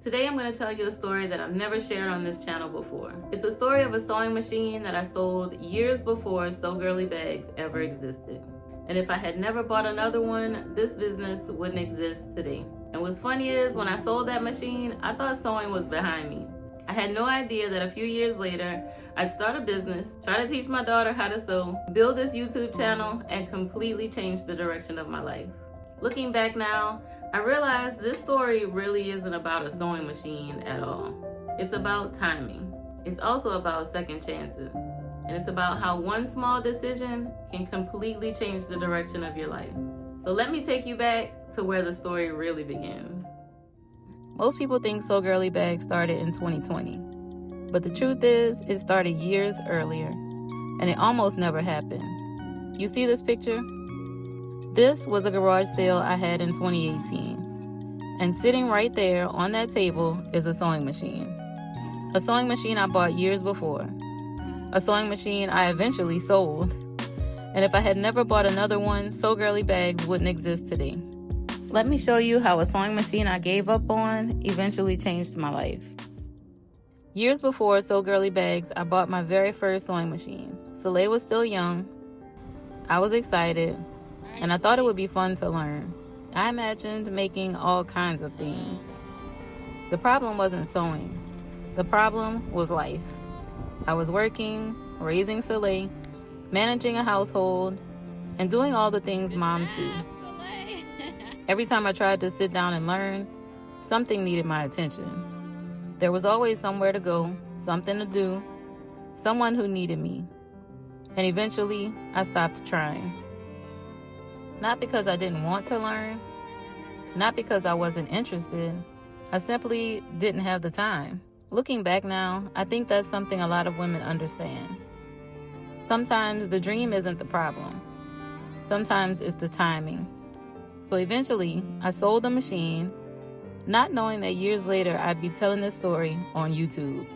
Today I'm going to tell you a story that I've never shared on this channel before. It's a story of a sewing machine that I sold years before Sew Girlee Bags ever existed. And if I had never bought another one, this business wouldn't exist today. And what's funny is, when I sold that machine, I thought sewing was behind me. I had no idea that a few years later, I'd start a business, try to teach my daughter how to sew, build this YouTube channel, and completely change the direction of my life. Looking back now, I realize this story really isn't about a sewing machine at all. It's about timing. It's also about second chances. And it's about how one small decision can completely change the direction of your life. So let me take you back to where the story really begins. Most people think Sew Girlee Bags started in 2020. But the truth is, it started years earlier. And it almost never happened. You see this picture? This was a garage sale I had in 2018. And sitting right there on that table is a sewing machine. A sewing machine I bought years before. A sewing machine I eventually sold. And if I had never bought another one, Sew Girlee Bags wouldn't exist today. Let me show you how a sewing machine I gave up on eventually changed my life. Years before Sew Girlee Bags, I bought my very first sewing machine. Selae was still young. I was excited. And I thought it would be fun to learn. I imagined making all kinds of things. The problem wasn't sewing. The problem was life. I was working, raising Selae, managing a household, and doing all the things moms do. Every time I tried to sit down and learn, something needed my attention. There was always somewhere to go, something to do, someone who needed me. And eventually, I stopped trying. Not because I didn't want to learn, not because I wasn't interested. I simply didn't have the time. Looking back now, I think that's something a lot of women understand. Sometimes the dream isn't the problem. Sometimes it's the timing. So eventually, I sold the machine, not knowing that years later I'd be telling this story on YouTube.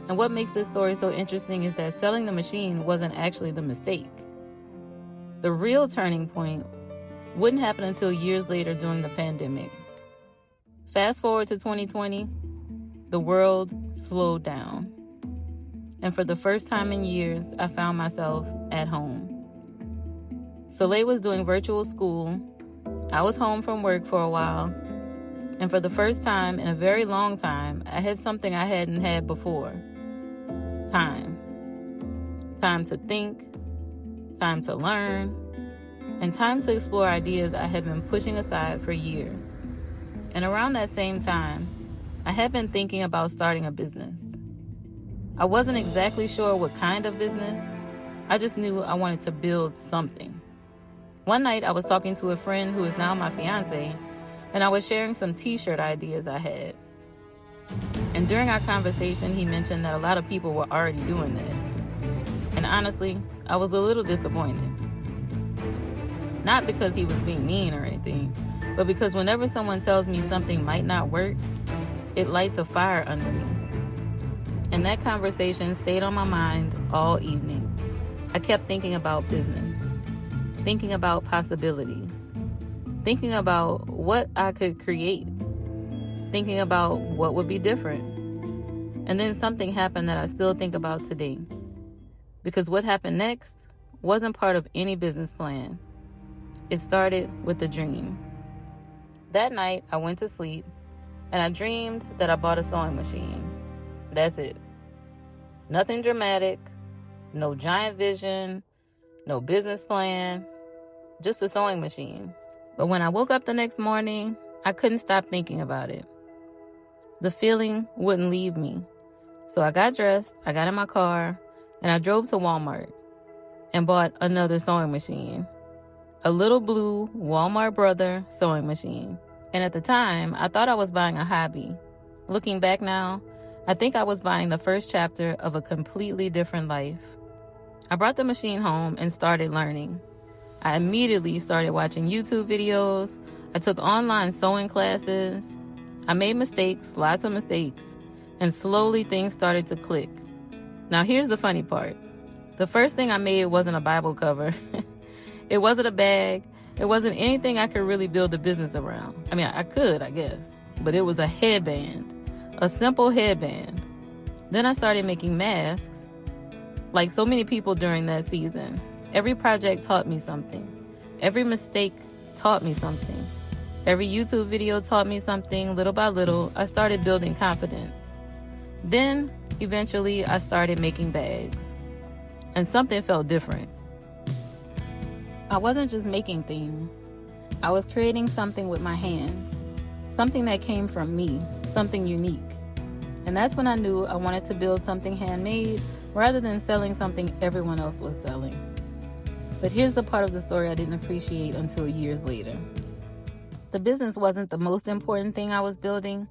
And what makes this story so interesting is that selling the machine wasn't actually the mistake. The real turning point wouldn't happen until years later during the pandemic. Fast forward to 2020, the world slowed down. And for the first time in years, I found myself at home. Selae was doing virtual school. I was home from work for a while. And for the first time in a very long time, I had something I hadn't had before. Time. Time to think. Time to learn, and time to explore ideas I had been pushing aside for years. And around that same time, I had been thinking about starting a business. I wasn't exactly sure what kind of business. I just knew I wanted to build something. One night, I was talking to a friend who is now my fiance, and I was sharing some t-shirt ideas I had. And during our conversation, he mentioned that a lot of people were already doing that. And honestly, I was a little disappointed. Not because he was being mean or anything, but because whenever someone tells me something might not work, it lights a fire under me. And that conversation stayed on my mind all evening. I kept thinking about business, thinking about possibilities, thinking about what I could create, thinking about what would be different. And then something happened that I still think about today. Because what happened next wasn't part of any business plan. It started with a dream. That night, I went to sleep, and I dreamed that I bought a sewing machine. That's it. Nothing dramatic, no giant vision, no business plan, just a sewing machine. But when I woke up the next morning, I couldn't stop thinking about it. The feeling wouldn't leave me. So I got dressed, I got in my car, and I drove to Walmart and bought another sewing machine. A little blue Walmart Brother sewing machine. And at the time, I thought I was buying a hobby. Looking back now, I think I was buying the first chapter of a completely different life. I brought the machine home and started learning. I immediately started watching YouTube videos. I took online sewing classes. I made mistakes, lots of mistakes, and slowly things started to click. Now here's the funny part. The first thing I made wasn't a Bible cover. It wasn't a bag. It wasn't anything I could really build a business around. I mean, I could, I guess. but it was a headband, a simple headband. Then I started making masks. Like so many people during that season, every project taught me something. Every mistake taught me something. Every YouTube video taught me something. Little by little, I started building confidence. Then, eventually, I started making bags. And something felt different. I wasn't just making things. I was creating something with my hands. Something that came from me. Something unique. And that's when I knew I wanted to build something handmade rather than selling something everyone else was selling. But here's the part of the story I didn't appreciate until years later. The business wasn't the most important thing I was building.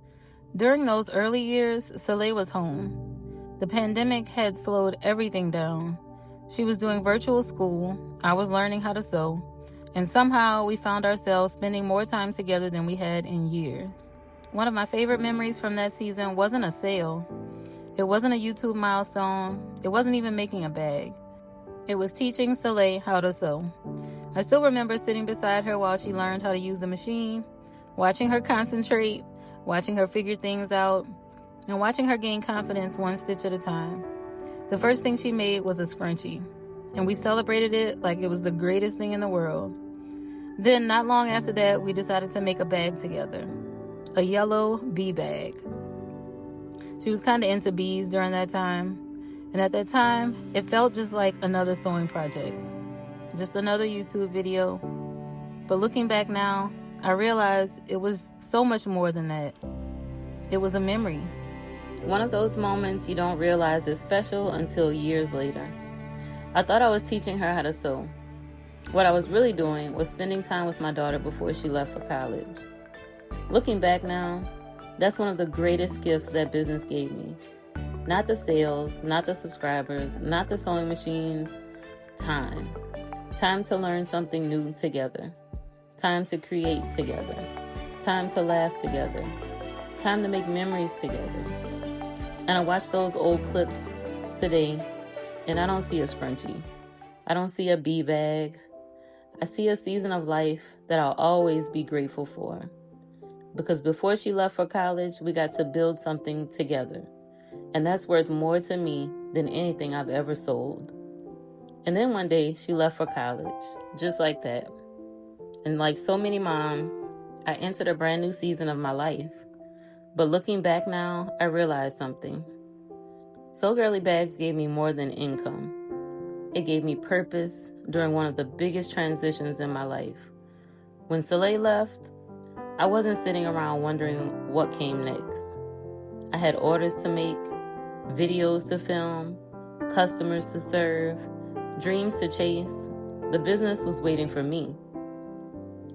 During those early years, Selae was home. The pandemic had slowed everything down. She was doing virtual school, I was learning how to sew, and somehow we found ourselves spending more time together than we had in years. One of my favorite memories from that season wasn't a sale. It wasn't a YouTube milestone. It wasn't even making a bag. It was teaching Selae how to sew. I still remember sitting beside her while she learned how to use the machine, watching her concentrate, watching her figure things out, and watching her gain confidence one stitch at a time. The first thing she made was a scrunchie, and we celebrated it like it was the greatest thing in the world. Then, not long after that, we decided to make a bag together, a yellow bee bag. She was kind of into bees during that time, and at that time, it felt just like another sewing project, just another YouTube video. But looking back now, I realized it was so much more than that. It was a memory. One of those moments you don't realize is special until years later. I thought I was teaching her how to sew. What I was really doing was spending time with my daughter before she left for college. Looking back now, that's one of the greatest gifts that business gave me. Not the sales, not the subscribers, not the sewing machines. Time. Time to learn something new together. Time to create together. Time to laugh together. Time to make memories together. And I watch those old clips today, and I don't see a scrunchie. I don't see a bee bag. I see a season of life that I'll always be grateful for. Because before she left for college, we got to build something together. And that's worth more to me than anything I've ever sold. And then one day, she left for college, just like that. And like so many moms, I entered a brand new season of my life. But looking back now, I realized something. Sew Girlee Bags gave me more than income. It gave me purpose during one of the biggest transitions in my life. When Selae left, I wasn't sitting around wondering what came next. I had orders to make, videos to film, customers to serve, dreams to chase. The business was waiting for me.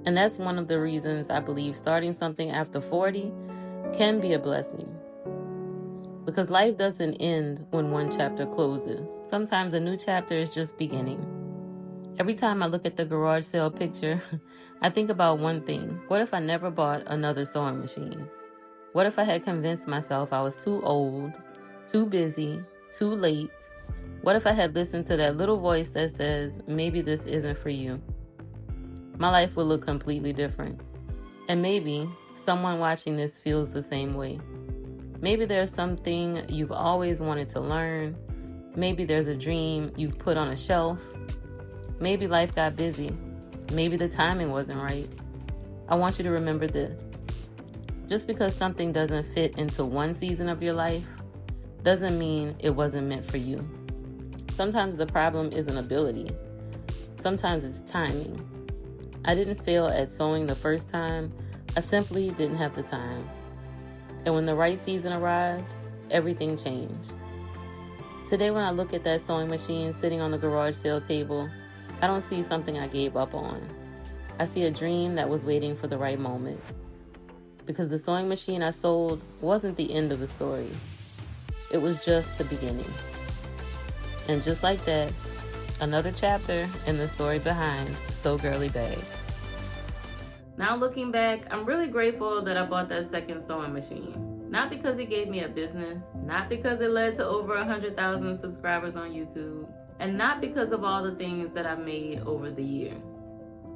And that's one of the reasons I believe starting something after 40 can be a blessing. Because life doesn't end when one chapter closes. Sometimes a new chapter is just beginning. Every time I look at the garage sale picture, I think about one thing. What if I never bought another sewing machine? What if I had convinced myself I was too old, too busy, too late? What if I had listened to that little voice that says, maybe this isn't for you? My life would look completely different. And maybe someone watching this feels the same way. Maybe there's something you've always wanted to learn. Maybe there's a dream you've put on a shelf. Maybe life got busy. Maybe the timing wasn't right. I want you to remember this. Just because something doesn't fit into one season of your life doesn't mean it wasn't meant for you. Sometimes the problem isn't ability. Sometimes it's timing. I didn't fail at sewing the first time. I simply didn't have the time. And when the right season arrived, everything changed. Today when I look at that sewing machine sitting on the garage sale table, I don't see something I gave up on. I see a dream that was waiting for the right moment. Because the sewing machine I sold wasn't the end of the story. It was just the beginning. And just like that, another chapter in the story behind Sew Girlee Bags. Now looking back, I'm really grateful that I bought that second sewing machine. Not because it gave me a business, not because it led to over 100,000 subscribers on YouTube, and not because of all the things that I've made over the years.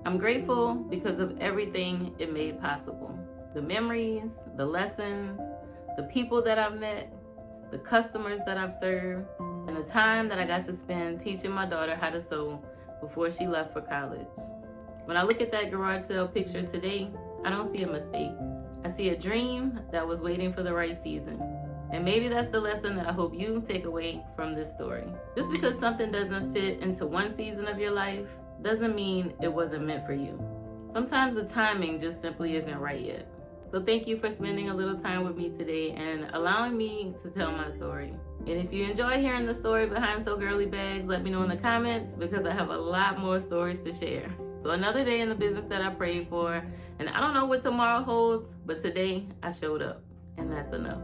I'm grateful because of everything it made possible. The memories, the lessons, the people that I've met, the customers that I've served, and the time that I got to spend teaching my daughter how to sew before she left for college. When I look at that garage sale picture today, I don't see a mistake. I see a dream that was waiting for the right season. And maybe that's the lesson that I hope you take away from this story. Just because something doesn't fit into one season of your life doesn't mean it wasn't meant for you. Sometimes the timing just simply isn't right yet. So thank you for spending a little time with me today and allowing me to tell my story. And if you enjoy hearing the story behind Sew Girlee Bags, let me know in the comments because I have a lot more stories to share. So another day in the business that I prayed for, and I don't know what tomorrow holds, but today I showed up, and that's enough.